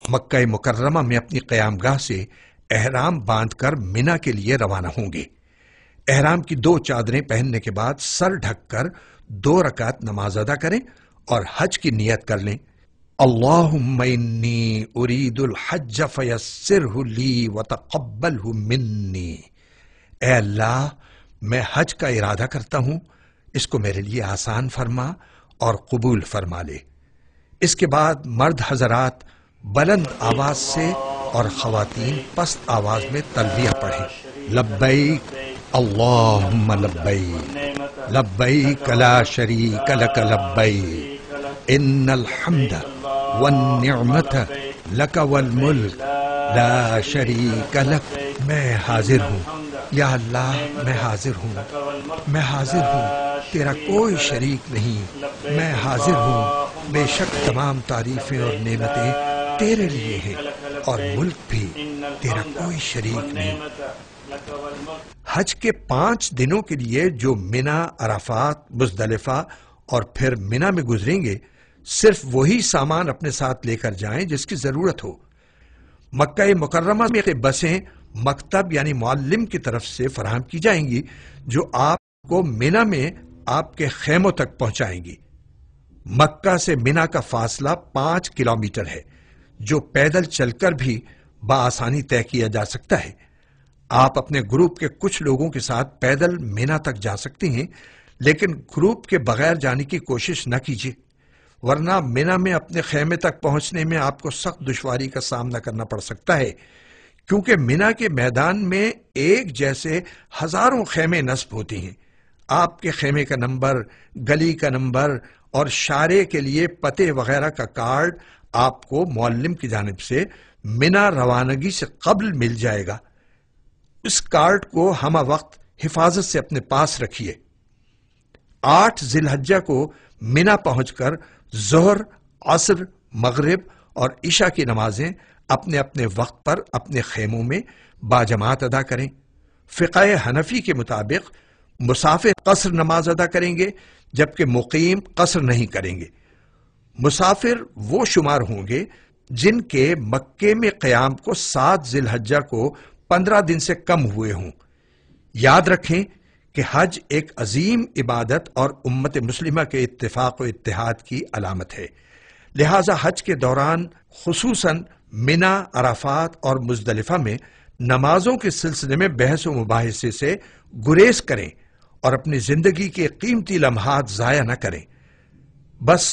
مکہ مکرمہ میں اپنی قیام گاہ سے احرام باندھ کر منا کے لیے روانہ ہوں گے۔ احرام کی 2 چادریں پہننے کے بعد سر ڈھک کر 2 رکعت نماز ادا کریں اور حج کی نیت کر لیں۔ اللہم انی ارید الحج فیسرہ لی وتقبلہ منی۔ اے اللہ، میں حج کا ارادہ کرتا ہوں، اس کو میرے لیے آسان فرما اور قبول فرما لے۔ اس کے بعد مرد حضرات بلند آواز سے اور خواتین پست آواز میں تلبیہ پڑھیں۔ لبیک اللہم لبیک لبیک لا شریک لک لبیک ان الحمد والنعمت لک والملک لا شریک لک۔ میں حاضر ہوں، یا اللہ میں حاضر ہوں، میں حاضر ہوں، تیرا کوئی شریک نہیں، میں حاضر ہوں، بے شک تمام تعریفیں اور نعمتیں تیرے لیے ہیں اور ملک بھی تیرا کوئی شریک نہیں۔ حج کے 5 دنوں کے لیے جو منا، عرفات، مزدلفہ اور پھر منا میں گزریں گے، صرف وہی سامان اپنے ساتھ لے کر جائیں جس کی ضرورت ہو۔ مکہ مکرمہ میں بسیں مکتب یعنی معلم کی طرف سے فراہم کی جائیں گی جو آپ کو منا میں آپ کے خیموں تک پہنچائیں گی۔ مکہ سے منا کا فاصلہ 5 کلومیٹر ہے جو پیدل چل کر بھی بآسانی طے کیا جا سکتا ہے۔ آپ اپنے گروپ کے کچھ لوگوں کے ساتھ پیدل منا تک جا سکتے ہیں، لیکن گروپ کے بغیر جانے کی کوشش نہ کیجیے، ورنہ منا میں اپنے خیمے تک پہنچنے میں آپ کو سخت دشواری کا سامنا کرنا پڑ سکتا ہے، کیونکہ منا کے میدان میں ایک جیسے ہزاروں خیمے نصب ہوتی ہیں۔ آپ کے خیمے کا نمبر، گلی کا نمبر اور شارے کے لیے پتے وغیرہ کا کارڈ آپ کو معلم کی جانب سے منا روانگی سے قبل مل جائے گا۔ اس کارڈ کو ہمہ وقت حفاظت سے اپنے پاس رکھیے۔ 8 ذی الحجہ کو منا پہنچ کر ظہر، عصر، مغرب اور عشاء کی نمازیں اپنے اپنے وقت پر اپنے خیموں میں باجماعت ادا کریں۔ فقہ حنفی کے مطابق مسافر قصر نماز ادا کریں گے جبکہ مقیم قصر نہیں کریں گے۔ مسافر وہ شمار ہوں گے جن کے مکے میں قیام کو 7 ذی الحجہ کو 15 دن سے کم ہوئے ہوں۔ یاد رکھیں کہ حج ایک عظیم عبادت اور امت مسلمہ کے اتفاق و اتحاد کی علامت ہے، لہذا حج کے دوران خصوصاً منا، عرفات اور مزدلفہ میں نمازوں کے سلسلے میں بحث و مباحثے سے گریز کریں اور اپنی زندگی کے قیمتی لمحات ضائع نہ کریں۔ بس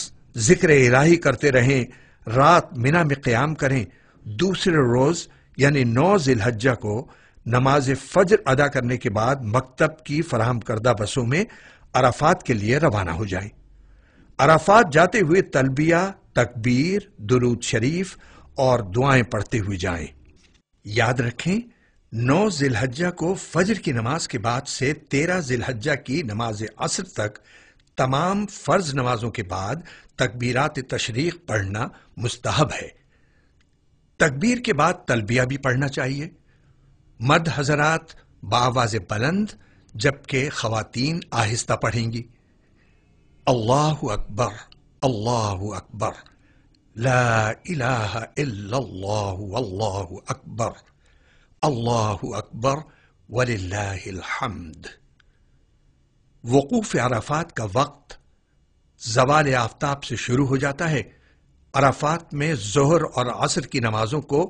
ذکر الہی کرتے رہیں، رات منا میں قیام کریں، دوسرے روز یعنی 9 ذی الحجہ کو نماز فجر ادا کرنے کے بعد مکتب کی فراہم کردہ بسوں میں عرفات کے لیے روانہ ہو جائیں۔ عرفات جاتے ہوئے تلبیہ، تکبیر، درود شریف اور دعائیں پڑھتے ہوئے جائیں۔ یاد رکھیں 9 ذی الحجہ کو فجر کی نماز کے بعد سے 13 ذی الحجہ کی نماز عصر تک تمام فرض نمازوں کے بعد تکبیرات تشریق پڑھنا مستحب ہے۔ تکبیر کے بعد تلبیہ بھی پڑھنا چاہیے۔ مرد حضرات بآواز بلند جبکہ خواتین آہستہ پڑھیں گی۔ اللہ اکبر، اللہ اکبر، لا الہ الا اللہ واللہ اکبر، اللہ اکبر وللہ الحمد۔ وقوف عرفات کا وقت زوال آفتاب سے شروع ہو جاتا ہے۔ عرفات میں ظہر اور عصر کی نمازوں کو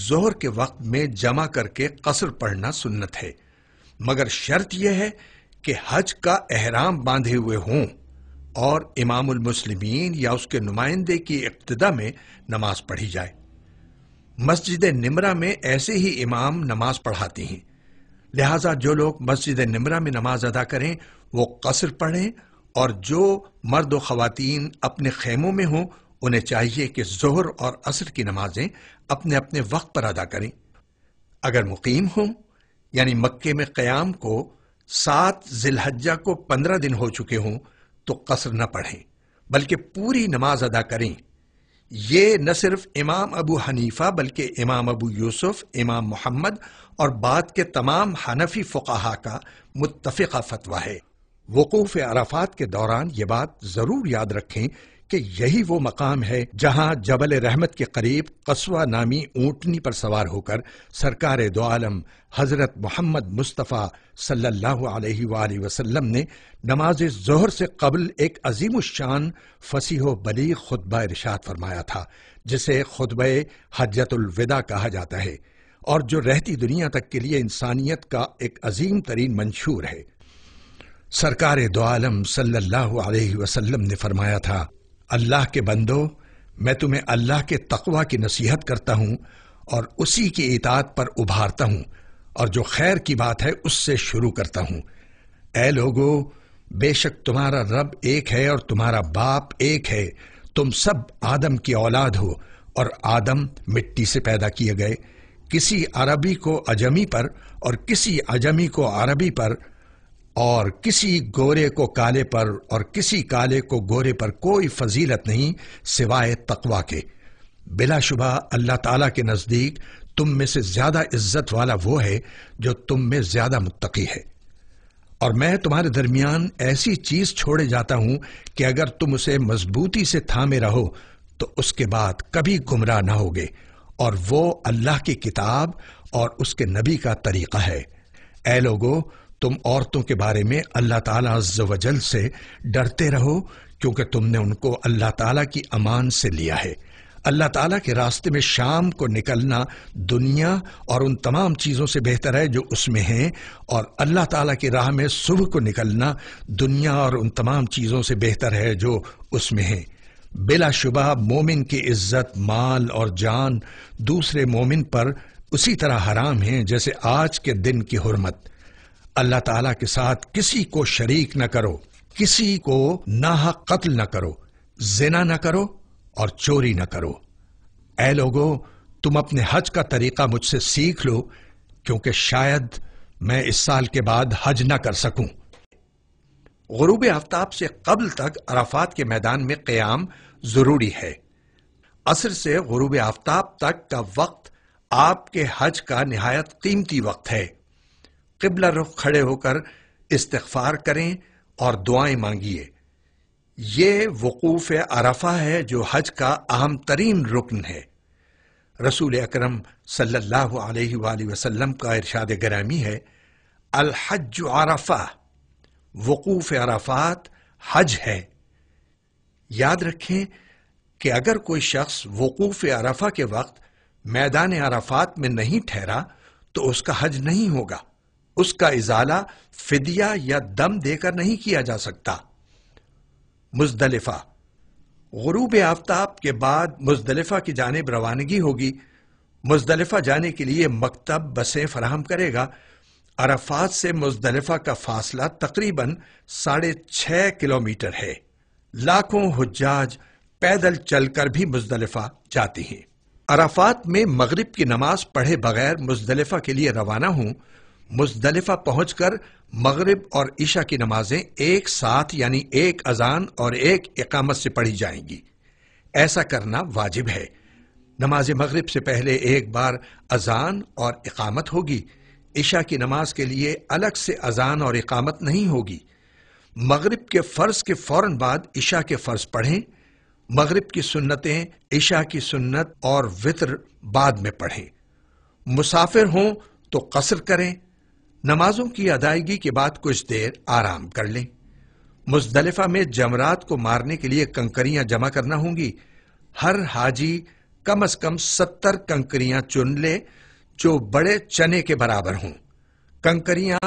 ظہر کے وقت میں جمع کر کے قصر پڑھنا سنت ہے، مگر شرط یہ ہے کہ حج کا احرام باندھے ہوئے ہوں اور امام المسلمین یا اس کے نمائندے کی اقتداء میں نماز پڑھی جائے۔ مسجد نمرہ میں ایسے ہی امام نماز پڑھاتی ہیں، لہٰذا جو لوگ مسجد نمرہ میں نماز ادا کریں وہ قصر پڑھیں، اور جو مرد و خواتین اپنے خیموں میں ہوں انہیں چاہیے کہ ظہر اور عصر کی نمازیں اپنے اپنے وقت پر ادا کریں۔ اگر مقیم ہوں یعنی مکے میں قیام کو 7 ذی الحجہ کو 15 دن ہو چکے ہوں تو قصر نہ پڑھیں بلکہ پوری نماز ادا کریں۔ یہ نہ صرف امام ابو حنیفہ بلکہ امام ابو یوسف، امام محمد اور بعد کے تمام حنفی فقہا کا متفقہ فتویٰ ہے۔ وقوف عرفات کے دوران یہ بات ضرور یاد رکھیں کہ یہی وہ مقام ہے جہاں جبل رحمت کے قریب قصوہ نامی اونٹنی پر سوار ہو کر سرکار دو عالم حضرت محمد مصطفیٰ صلی اللہ علیہ وآلہ وسلم نے نماز ظہر سے قبل ایک عظیم الشان فصیح و بلیغ خطبہ ارشاد فرمایا تھا، جسے خطبہ حجۃ الوداع کہا جاتا ہے اور جو رہتی دنیا تک کے لیے انسانیت کا ایک عظیم ترین منشور ہے۔ سرکار دو عالم صلی اللہ علیہ وسلم نے فرمایا تھا، اللہ کے بندو، میں تمہیں اللہ کے تقوی کی نصیحت کرتا ہوں اور اسی کی اطاعت پر ابھارتا ہوں، اور جو خیر کی بات ہے اس سے شروع کرتا ہوں۔ اے لوگو، بے شک تمہارا رب ایک ہے اور تمہارا باپ ایک ہے، تم سب آدم کی اولاد ہو اور آدم مٹی سے پیدا کیے گئے۔ کسی عربی کو عجمی پر اور کسی عجمی کو عربی پر اور کسی گورے کو کالے پر اور کسی کالے کو گورے پر کوئی فضیلت نہیں سوائے تقوی کے۔ بلا شبہ اللہ تعالیٰ کے نزدیک تم میں سے زیادہ عزت والا وہ ہے جو تم میں زیادہ متقی ہے۔ اور میں تمہارے درمیان ایسی چیز چھوڑے جاتا ہوں کہ اگر تم اسے مضبوطی سے تھامے رہو تو اس کے بعد کبھی گمراہ نہ ہوگے، اور وہ اللہ کی کتاب اور اس کے نبی کا طریقہ ہے۔ اے لوگو، تم عورتوں کے بارے میں اللہ تعالیٰ عز و جل سے ڈرتے رہو، کیونکہ تم نے ان کو اللہ تعالیٰ کی امان سے لیا ہے۔ اللہ تعالیٰ کے راستے میں شام کو نکلنا دنیا اور ان تمام چیزوں سے بہتر ہے جو اس میں ہیں، اور اللہ تعالیٰ کی راہ میں صبح کو نکلنا دنیا اور ان تمام چیزوں سے بہتر ہے جو اس میں ہیں۔ بلا شبہ مومن کی عزت، مال اور جان دوسرے مومن پر اسی طرح حرام ہیں جیسے آج کے دن کی حرمت۔ اللہ تعالیٰ کے ساتھ کسی کو شریک نہ کرو، کسی کو ناحق قتل نہ کرو، زنا نہ کرو اور چوری نہ کرو۔ اے لوگو، تم اپنے حج کا طریقہ مجھ سے سیکھ لو، کیونکہ شاید میں اس سال کے بعد حج نہ کر سکوں۔ غروب آفتاب سے قبل تک عرفات کے میدان میں قیام ضروری ہے۔ عصر سے غروب آفتاب تک کا وقت آپ کے حج کا نہایت قیمتی وقت ہے۔ قبلہ رخ کھڑے ہو کر استغفار کریں اور دعائیں مانگیے۔ یہ وقوف عرفہ ہے جو حج کا اہم ترین رکن ہے۔ رسول اکرم صلی اللہ علیہ وآلہ وسلم کا ارشاد گرامی ہے، الحج عرفہ، وقوف عرفات حج ہے۔ یاد رکھیں کہ اگر کوئی شخص وقوف عرفہ کے وقت میدان عرفات میں نہیں ٹھہرا تو اس کا حج نہیں ہوگا۔ اس کا ازالہ فدیہ یا دم دے کر نہیں کیا جا سکتا۔ مزدلفہ، غروب آفتاب کے بعد مزدلفہ کی جانب روانگی ہوگی۔ مزدلفہ جانے کے لیے مکتب بسیں فراہم کرے گا۔ عرفات سے مزدلفہ کا فاصلہ تقریباً 6.5 کلومیٹر ہے۔ لاکھوں حجاج پیدل چل کر بھی مزدلفہ جاتے ہیں۔ عرفات میں مغرب کی نماز پڑھے بغیر مزدلفہ کے لیے روانہ ہوں۔ مزدلفہ پہنچ کر مغرب اور عشاء کی نمازیں ایک ساتھ یعنی ایک اذان اور ایک اقامت سے پڑھی جائیں گی۔ ایسا کرنا واجب ہے۔ نماز مغرب سے پہلے ایک بار اذان اور اقامت ہوگی۔ عشاء کی نماز کے لیے الگ سے اذان اور اقامت نہیں ہوگی۔ مغرب کے فرض کے فوراً بعد عشاء کے فرض پڑھیں۔ مغرب کی سنتیں، عشاء کی سنت اور وتر بعد میں پڑھیں۔ مسافر ہوں تو قصر کریں۔ نمازوں کی ادائیگی کے بعد کچھ دیر آرام کر لیں۔ مزدلفہ میں جمرات کو مارنے کے لیے کنکریاں جمع کرنا ہوں گی۔ ہر حاجی کم از کم 70 کنکریاں چن لے جو بڑے چنے کے برابر ہوں۔ کنکریاں